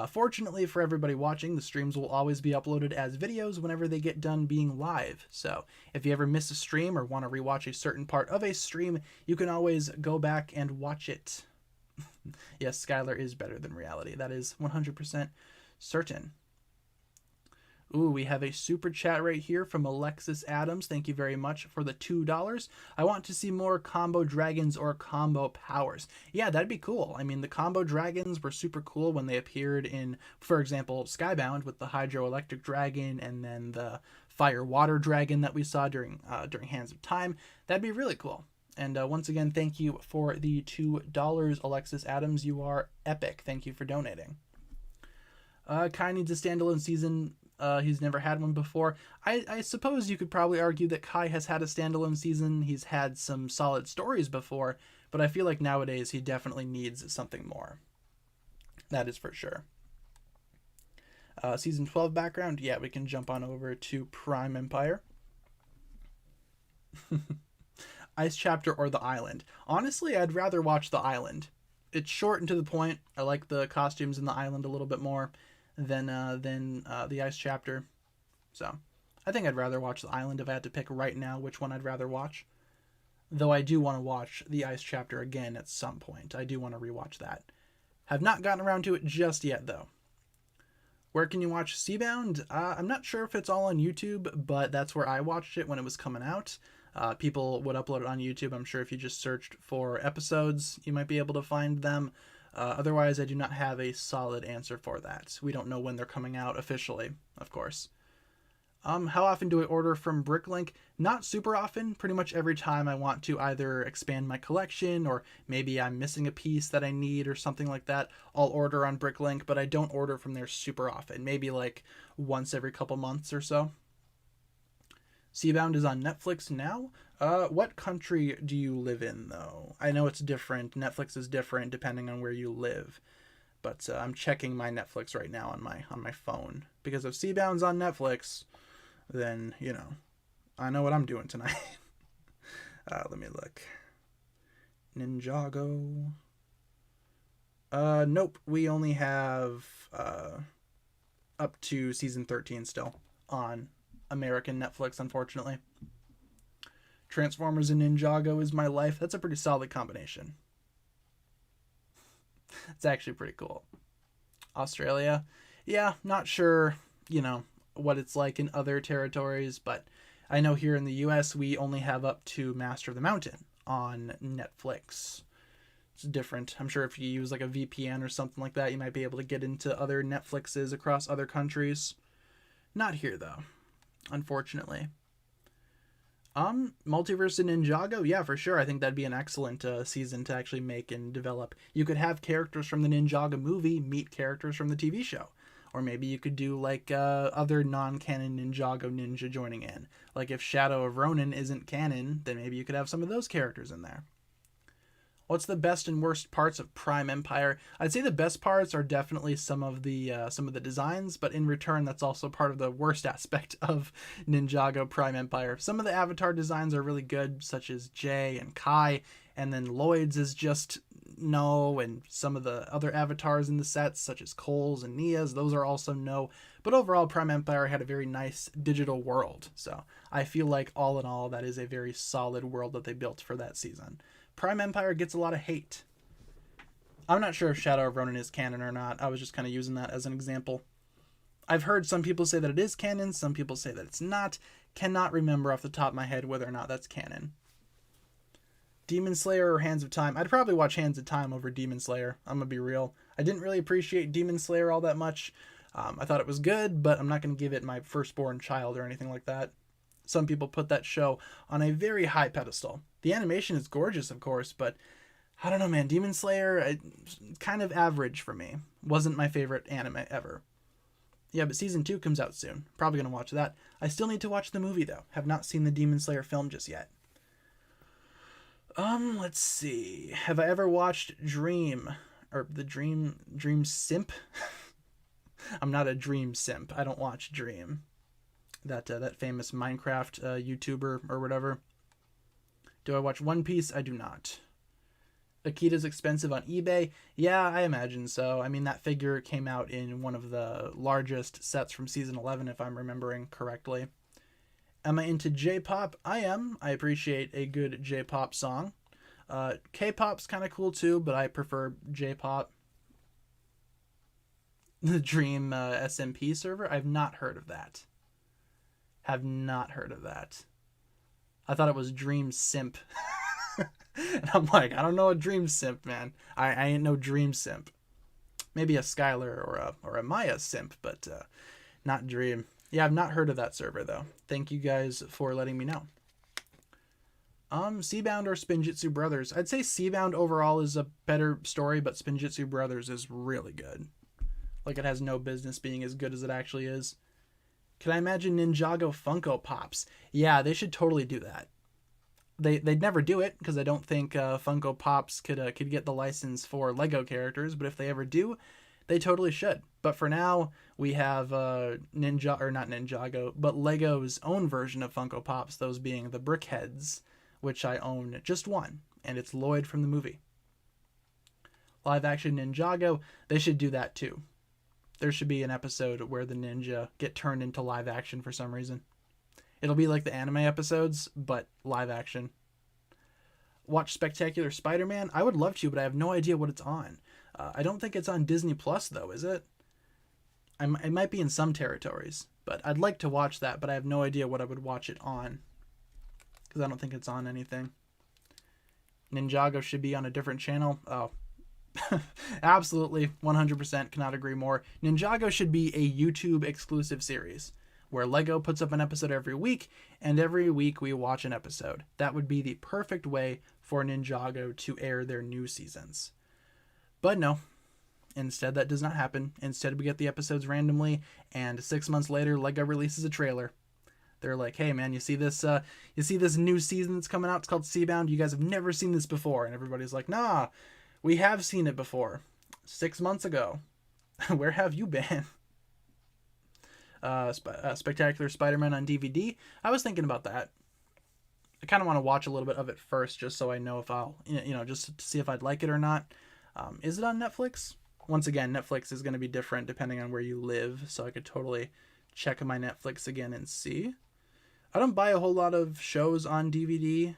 Fortunately for everybody watching, the streams will always be uploaded as videos whenever they get done being live. So if you ever miss a stream or want to rewatch a certain part of a stream, you can always go back and watch it. Yes, Skylar is better than reality. That is 100% certain. Ooh, we have a super chat right here from Alexis Adams. Thank you very much for the $2. I want to see more combo dragons or combo powers. Yeah, that'd be cool. I mean, the combo dragons were super cool when they appeared in, for example, Skybound with the hydroelectric dragon and then the fire water dragon that we saw during Hands of Time. That'd be really cool. And once again, thank you for the $2, Alexis Adams. You are epic. Thank you for donating. Kai needs a standalone season. He's never had one before. I suppose you could probably argue that Kai has had a standalone season. He's had some solid stories before, but I feel like nowadays he definitely needs something more. That is for sure. Season 12 background? Yeah, we can jump on over to Prime Empire. Ice Chapter or The Island? Honestly, I'd rather watch The Island. It's short and to the point. I like the costumes in The Island a little bit more than the Ice Chapter. So I think I'd rather watch The Island if I had to pick right now which one I'd rather watch. Though I do want to watch the Ice chapter again at some point. I do want to rewatch that. Have not gotten around to it just yet, though. Where can you watch Seabound? I'm not sure if it's all on YouTube, but that's where I watched it when it was coming out. People would upload it on YouTube. I'm sure if you just searched for episodes, you might be able to find them. Otherwise, I do not have a solid answer for that. We don't know when they're coming out officially, of course. How often do I order from Bricklink? Not super often. Pretty much every time I want to either expand my collection or maybe I'm missing a piece that I need or something like that, I'll order on Bricklink, but I don't order from there super often. Maybe like once every couple months or so. Seabound is on Netflix now. What country do you live in, though? I know it's different. Netflix is different depending on where you live. But I'm checking my Netflix right now on my phone. Because if Seabound's on Netflix, then, you know, I know what I'm doing tonight. Let me look. Ninjago. Nope. We only have up to season 13 still on American Netflix, unfortunately. Transformers and Ninjago is my life. That's a pretty solid combination. It's actually pretty cool. Australia. Yeah, not sure, you know, what it's like in other territories, but I know here in the US we only have up to Master of the Mountain on Netflix. It's different. I'm sure if you use like a VPN or something like that, you might be able to get into other Netflixes across other countries. Not here though, unfortunately. Multiverse and Ninjago, yeah, for sure. I think that'd be an excellent season to actually make and develop. You could have characters from the Ninjago movie meet characters from the TV show. Or maybe you could do like other non-canon Ninjago ninja joining in. Like if Shadow of Ronin isn't canon, then maybe you could have some of those characters in there. What's the best and worst parts of Prime Empire? I'd say the best parts are definitely some of the designs, but in return, that's also part of the worst aspect of Ninjago Prime Empire. Some of the avatar designs are really good, such as Jay and Kai, and then Lloyd's is just no, and some of the other avatars in the sets, such as Cole's and Nia's, those are also no. But overall, Prime Empire had a very nice digital world, so I feel like all in all, that is a very solid world that they built for that season. Prime Empire gets a lot of hate. I'm not sure if Shadow of Ronin is canon or not. I was just kind of using that as an example. I've heard some people say that it is canon, some people say that it's not. Cannot remember off the top of my head whether or not that's canon. Demon Slayer or Hands of Time? I'd probably watch Hands of Time over Demon Slayer. I'm gonna be real. I didn't really appreciate Demon Slayer all that much. I thought it was good, but I'm not going to give it my firstborn child or anything like that. Some people put that show on a very high pedestal. The animation is gorgeous, of course, but I don't know, man. Demon Slayer, kind of average for me. Wasn't my favorite anime ever. Yeah, but season 2 comes out soon. Probably going to watch that. I still need to watch the movie, though. Have not seen the Demon Slayer film just yet. Let's see. Have I ever watched Dream? Or the Dream Simp? I'm not a Dream Simp. I don't watch Dream. That famous Minecraft YouTuber or whatever. Do I watch One Piece? I do not. Akita's expensive on eBay? Yeah, I imagine so. I mean, that figure came out in one of the largest sets from season 11, if I'm remembering correctly. Am I into J-pop? I am. I appreciate a good J-pop song. K-pop's kind of cool too, but I prefer J-pop. The Dream SMP server? I've not heard of that. Have not heard of that. I thought it was Dream Simp. And I'm like, I don't know a Dream Simp, man. I ain't no Dream Simp. Maybe a Skylar or a Maya Simp, but not Dream. Yeah, I've not heard of that server, though. Thank you guys for letting me know. Seabound or Spinjitzu Brothers? I'd say Seabound overall is a better story, but Spinjitzu Brothers is really good. Like, it has no business being as good as it actually is. Can I imagine Ninjago Funko Pops? Yeah, they should totally do that. They'd never do it, because I don't think Funko Pops could get the license for Lego characters, but if they ever do, they totally should. But for now, we have not Ninjago, but Lego's own version of Funko Pops, those being the Brickheads, which I own just one, and it's Lloyd from the movie. Live action Ninjago, they should do that too. There should be an episode where the ninja get turned into live action for some reason. It'll be like the anime episodes, but live action. watch Spectacular Spider-Man? I would love to, but I have no idea what it's on. I don't think it's on Disney Plus, though, is it? It might be in some territories, but I'd like to watch that, but I have no idea what I would watch it on, because I don't think it's on anything. Ninjago should be on a different channel. Oh, absolutely, 100% cannot agree more. Ninjago should be a YouTube exclusive series where Lego puts up an episode every week, and every week we watch an episode. That would be the perfect way for Ninjago to air their new seasons. But no, instead that does not happen. Instead we get the episodes randomly, and 6 months later Lego releases a trailer. They're like, hey man, you see this new season that's coming out? It's called Seabound. You guys have never seen this before. And everybody's like, nah, we have seen it before. 6 months ago. Where have you been? Spectacular Spider-Man on DVD. I was thinking about that. I kind of want to watch a little bit of it first, just so I know if I'll, just to see if I'd like it or not. Is it on Netflix? Once again, Netflix is going to be different depending on where you live, so I could totally check my Netflix again and see. I don't buy a whole lot of shows on DVD,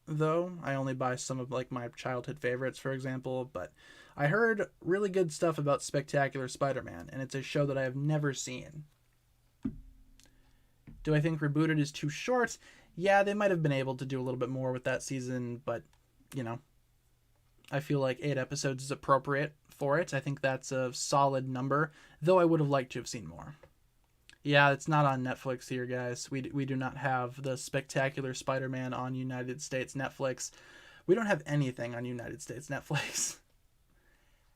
though. I only buy some of like my childhood favorites, for example, but I heard really good stuff about Spectacular Spider-Man, and it's a show that I have never seen. Do I think Rebooted is too short? Yeah, they might have been able to do a little bit more with that season, but, I feel like 8 episodes is appropriate for it. I think that's a solid number, though I would have liked to have seen more. Yeah, it's not on Netflix here, guys. We do not have the Spectacular Spider-Man on United States Netflix. We don't have anything on United States Netflix.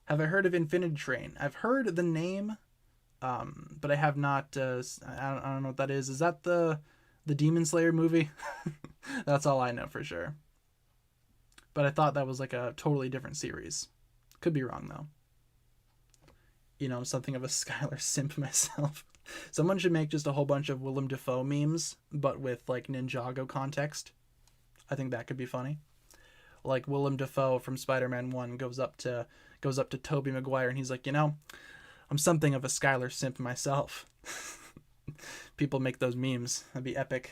Have I heard of Infinity Train? I've heard the name, but I have not. I don't know what that is. Is that the Demon Slayer movie? That's all I know for sure. But I thought that was like a totally different series. Could be wrong though. Something of a Skylar simp myself. Someone should make just a whole bunch of Willem Dafoe memes, but with like Ninjago context. I think that could be funny. Like Willem Dafoe from Spider-Man 1 goes up to Tobey Maguire and he's like, I'm something of a Skylar simp myself. People make those memes. That'd be epic.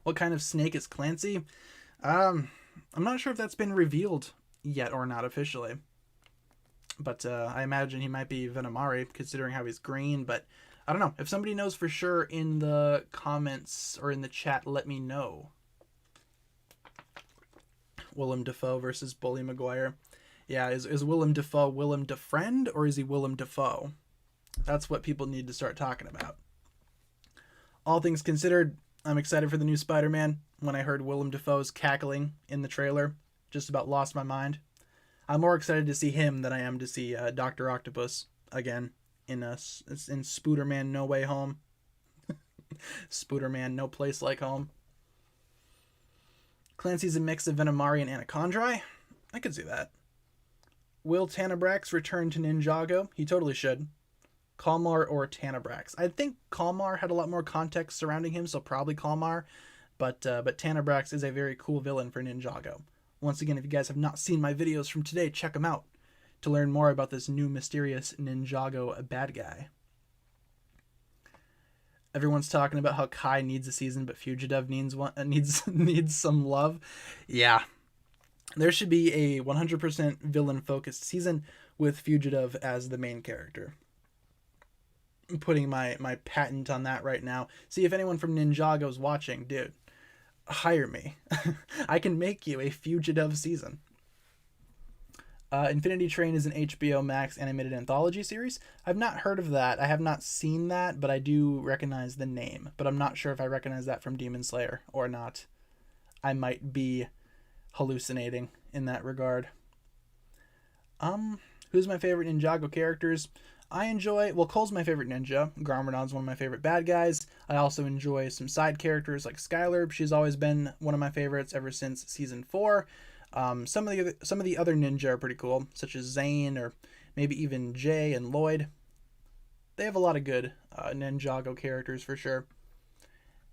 What kind of snake is Clancy? I'm not sure if that's been revealed yet or not officially. But I imagine he might be Venomari, considering how he's green. But I don't know. If somebody knows for sure in the comments or in the chat, let me know. Willem Dafoe versus Bully Maguire. Yeah, is Willem Dafoe Willem Defriend, or is he Willem Dafoe? That's what people need to start talking about. All things considered, I'm excited for the new Spider-Man. When I heard Willem Dafoe's cackling in the trailer, just about lost my mind. I'm more excited to see him than I am to see Dr. Octopus again in Spooderman No Way Home. Spooderman No Place Like Home. Clancy's a mix of Venomari and Anacondri. I could see that. Will Tannerbrax return to Ninjago? He totally should. Kalmar or Tannerbrax? I think Kalmar had a lot more context surrounding him, so probably Kalmar. But Tannerbrax is a very cool villain for Ninjago. Once again, if you guys have not seen my videos from today, check them out to learn more about this new mysterious Ninjago bad guy. Everyone's talking about how Kai needs a season, but Fugitive needs some love. Yeah. There should be a 100% villain-focused season with Fugitive as the main character. I'm putting my patent on that right now. See if anyone from Ninjago's watching, dude. Hire me. I can make you a Fugitive season. Infinity Train is an HBO Max animated anthology series. I've not heard of that. I have not seen that, but I do recognize the name. But I'm not sure if I recognize that from Demon Slayer or not. I might be hallucinating in that regard. Who's my favorite Ninjago characters? Cole's my favorite ninja. Garmadon's one of my favorite bad guys. I also enjoy some side characters like Skylar. She's always been one of my favorites ever since season 4. Some of the other ninja are pretty cool, such as Zane or maybe even Jay and Lloyd. They have a lot of good Ninjago characters for sure.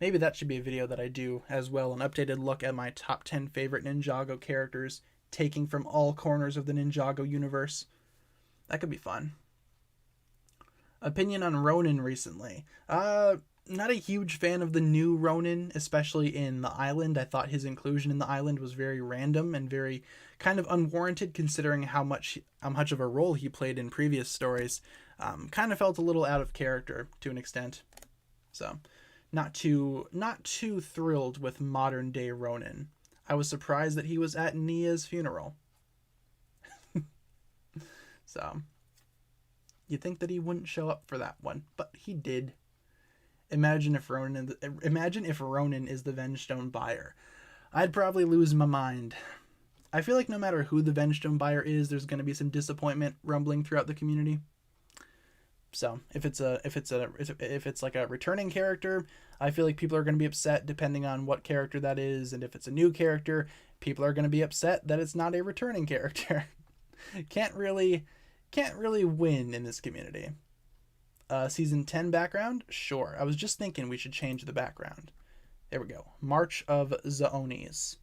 Maybe that should be a video that I do as well, an updated look at my top 10 favorite Ninjago characters, taking from all corners of the Ninjago universe. That could be fun. Opinion on Ronin recently. Not a huge fan of the new Ronin, especially in the island. I thought his inclusion in the island was very random and very kind of unwarranted, considering how much of a role he played in previous stories. Kind of felt a little out of character to an extent. So, not too thrilled with modern day Ronin. I was surprised that he was at Nia's funeral. So, you'd think that he wouldn't show up for that one, but he did. Imagine if Ronin is the Vengestone buyer. I'd probably lose my mind. I feel like no matter who the Vengestone buyer is, there's going to be some disappointment rumbling throughout the community. So if it's like a returning character, I feel like people are going to be upset depending on what character that is, and if it's a new character, people are going to be upset that it's not a returning character. can't really win in this community. Season 10 background? Sure. I was just thinking we should change the background. There we go. March of the Onis.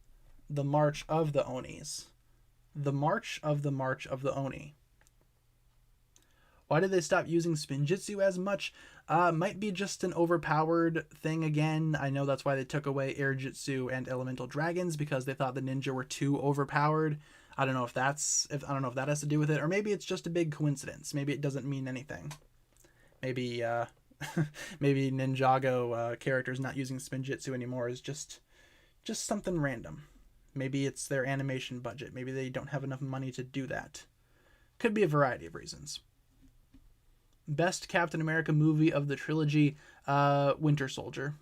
The March of the Onis. The March of the March of the Oni. Why did they stop using Spinjitzu as much? Might be just an overpowered thing again. I know that's why they took away Air Jitsu and Elemental Dragons, because they thought the ninja were too overpowered. I don't know if that has to do with it, or maybe it's just a big coincidence. Maybe it doesn't mean anything. Maybe maybe Ninjago characters not using Spinjitzu anymore is just something random. Maybe it's their animation budget. Maybe they don't have enough money to do that. Could be a variety of reasons. Best Captain America movie of the trilogy, Winter Soldier,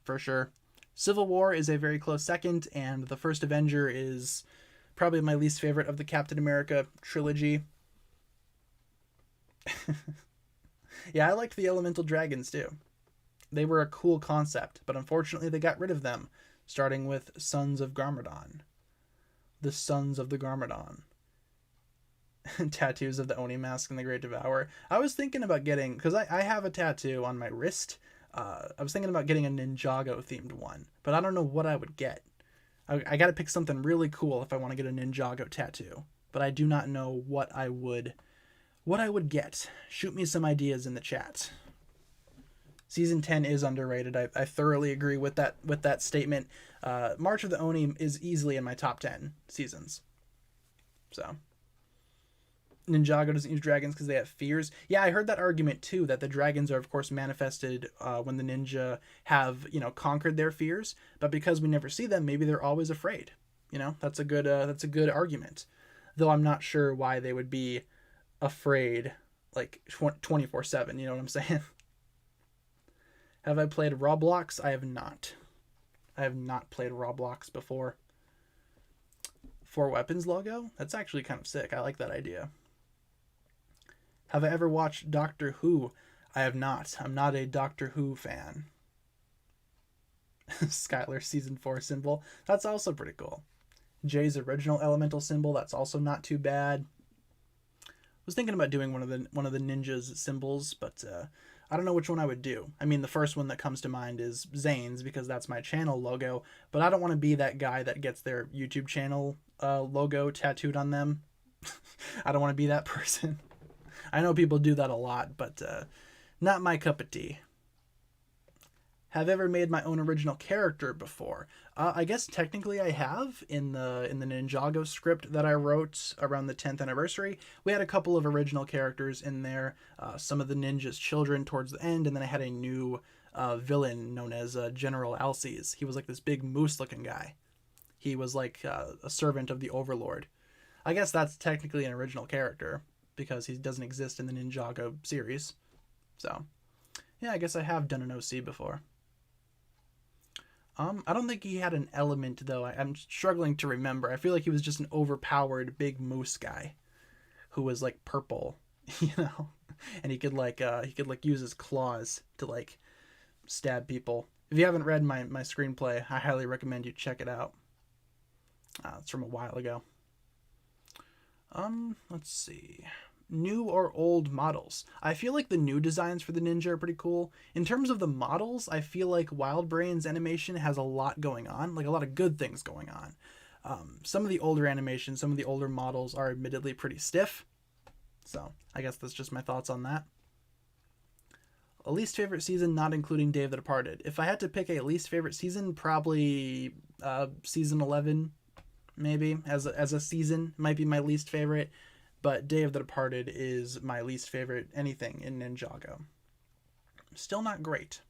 for sure. Civil War is a very close second, and The First Avenger is probably my least favorite of the Captain America trilogy. Yeah, I liked the Elemental Dragons too. They were a cool concept, but unfortunately they got rid of them, starting with Sons of Garmadon. The Sons of the Garmadon. Tattoos of the Oni mask and the Great Devourer. I was thinking about getting, because I have a tattoo on my wrist. I was thinking about getting a Ninjago themed one, but I don't know what I would get. I got to pick something really cool if I want to get a Ninjago tattoo, but I do not know what I would get. Shoot me some ideas in the chat. Season 10 is underrated. I thoroughly agree with that statement. March of the Oni is easily in my top 10 seasons. So Ninjago doesn't use dragons because they have fears. Yeah, I heard that argument too, that the dragons are of course manifested when the ninja have, conquered their fears, but because we never see them, maybe they're always afraid. That's a good argument. Though I'm not sure why they would be afraid like 24/7, you know what I'm saying? Have I played Roblox? I have not. I have not played Roblox before. 4Weapons logo? That's actually kind of sick. I like that idea. Have I ever watched Doctor Who? I have not. I'm not a Doctor Who fan. Skylar Season 4 symbol. That's also pretty cool. Jay's original elemental symbol. That's also not too bad. I was thinking about doing one of the ninjas symbols, but I don't know which one I would do. I mean, the first one that comes to mind is Zane's, because that's my channel logo, but I don't want to be that guy that gets their YouTube channel logo tattooed on them. I don't want to be that person. I know people do that a lot, but not my cup of tea. Have ever made my own original character before? I guess technically I have in the Ninjago script that I wrote around the 10th anniversary. We had a couple of original characters in there, some of the ninja's children towards the end, and then I had a new villain known as General Alces. He was like this big moose-looking guy. He was like a servant of the Overlord. I guess that's technically an original character, because he doesn't exist in the Ninjago series. So, yeah, I guess I have done an OC before. I don't think he had an element, though. I'm struggling to remember. I feel like he was just an overpowered big moose guy who was like purple, and he could use his claws to like stab people. If you haven't read my screenplay, I highly recommend you check it out. It's from a while ago. Let's see. New or old models. I feel like the new designs for the ninja are pretty cool. In terms of the models, I feel like Wildbrain's animation has a lot going on, like a lot of good things going on. Some of the older animations, some of the older models are admittedly pretty stiff. So I guess that's just my thoughts on that. A least favorite season, not including Day of the Departed. If I had to pick a least favorite season, probably season 11, maybe as a season might be my least favorite. But Day of the Departed is my least favorite anything in Ninjago. Still not great.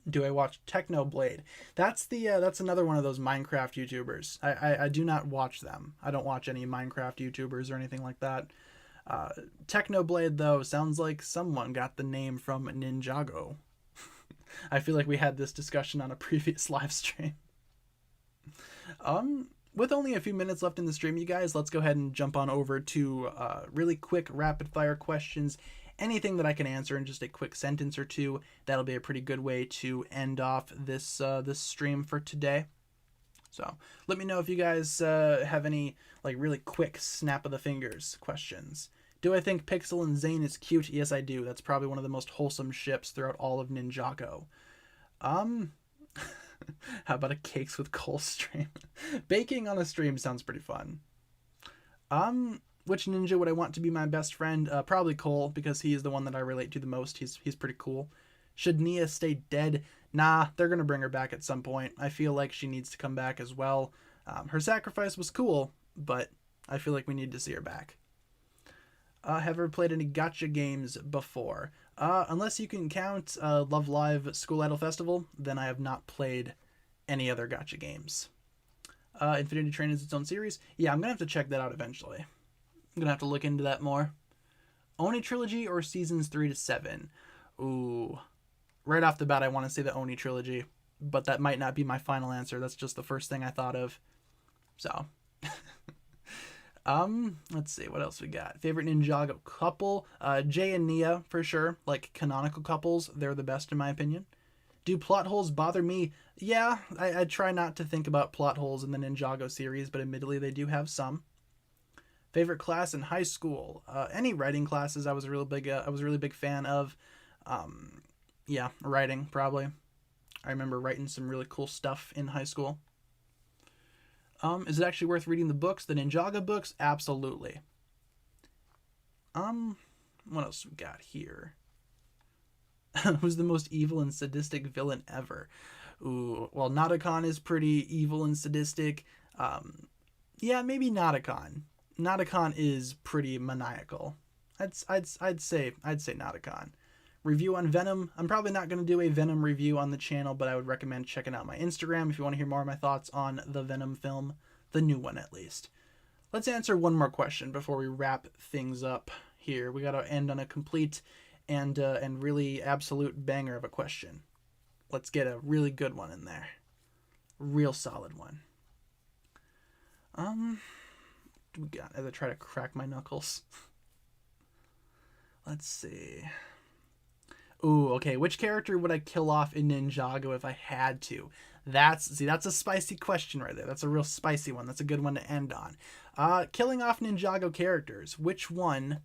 Do I watch Technoblade? That's another one of those Minecraft YouTubers. I do not watch them. I don't watch any Minecraft YouTubers or anything like that. Technoblade, though, sounds like someone got the name from Ninjago. I feel like we had this discussion on a previous live stream. With only a few minutes left in the stream, you guys, let's go ahead and jump on over to really quick rapid fire questions. Anything that I can answer in just a quick sentence or two, that'll be a pretty good way to end off this this stream for today. So let me know if you guys have any like really quick snap of the fingers questions. Do I think Pixel and Zane is cute? Yes, I do. That's probably one of the most wholesome ships throughout all of Ninjago. How about a cakes with Cole stream? Baking on a stream sounds pretty fun. Which ninja would I want to be my best friend? Probably Cole, because he is the one that I relate to the most. He's pretty cool. Should Nia stay dead? Nah, they're going to bring her back at some point. I feel like she needs to come back as well. Her sacrifice was cool, but I feel like we need to see her back. Have ever played any gacha games before? Unless you can count Love Live School Idol Festival, then I have not played any other gacha games. Infinity Train is its own series? Yeah, I'm going to have to check that out eventually. I'm going to have to look into that more. Oni Trilogy or Seasons 3 to 7? Ooh. Right off the bat, I want to say the Oni Trilogy, but that might not be my final answer. That's just the first thing I thought of. So, let's see, what else we got? Favorite Ninjago couple? Jay and Nia, for sure. Like, canonical couples, they're the best in my opinion. Do plot holes bother me? Yeah, I try not to think about plot holes in the Ninjago series, but admittedly they do have some. Favorite class in high school? Any writing classes I was a really big fan of. Yeah, writing, probably. I remember writing some really cool stuff in high school. Is it actually worth reading the books? The Ninjago books? Absolutely. What else we got here? Who's the most evil and sadistic villain ever? Ooh, well, Nadakon is pretty evil and sadistic. Yeah, maybe Nadakon. Nadakon is pretty maniacal. I'd say Nadakon. Review on Venom. I'm probably not going to do a Venom review on the channel, but I would recommend checking out my Instagram if you want to hear more of my thoughts on the Venom film, the new one at least. Let's answer one more question before we wrap things up here. We got to end on a complete and really absolute banger of a question. Let's get a really good one in there. Real solid one. We got as I try to crack my knuckles. Let's see. Ooh, okay. Which character would I kill off in Ninjago if I had to? That's a spicy question right there. That's a real spicy one. That's a good one to end on. Killing off Ninjago characters. Which one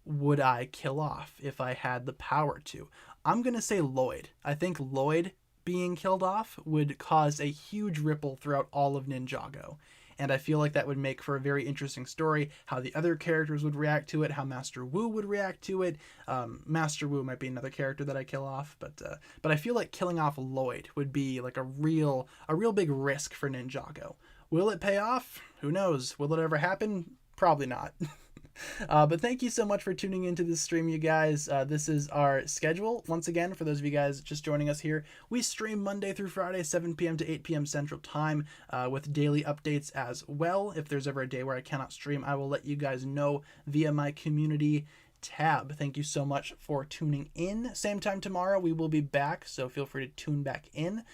would I kill off if I had the power to? I'm going to say Lloyd. I think Lloyd being killed off would cause a huge ripple throughout all of Ninjago. And I feel like that would make for a very interesting story, how the other characters would react to it, how Master Wu would react to it. Master Wu might be another character that I kill off, but I feel like killing off Lloyd would be like a real big risk for Ninjago. Will it pay off? Who knows? Will it ever happen? Probably not. But thank you so much for tuning into this stream, you guys. This is our schedule. Once again, for those of you guys just joining us here, we stream Monday through Friday, 7 p.m. to 8 p.m. Central Time, with daily updates as well. If there's ever a day where I cannot stream, I will let you guys know via my community tab. Thank you so much for tuning in. Same time tomorrow, we will be back, so feel free to tune back in.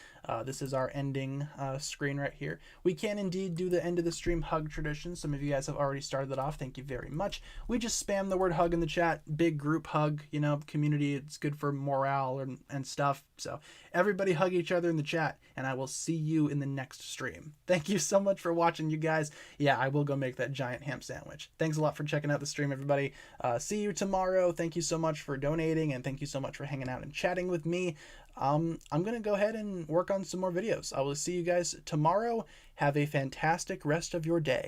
This is our ending screen right here. We can indeed do the end of the stream hug tradition. Some of you guys have already started that off. Thank you very much. We just spam the word hug in the chat. Big group hug, you know, community. It's good for morale and stuff. So everybody hug each other in the chat, and I will see you in the next stream. Thank you so much for watching, you guys. Yeah, I will go make that giant ham sandwich. Thanks a lot for checking out the stream, everybody. See you tomorrow. Thank you so much for donating, and thank you so much for hanging out and chatting with me. I'm going to go ahead and work on some more videos. I will see you guys tomorrow. Have a fantastic rest of your day.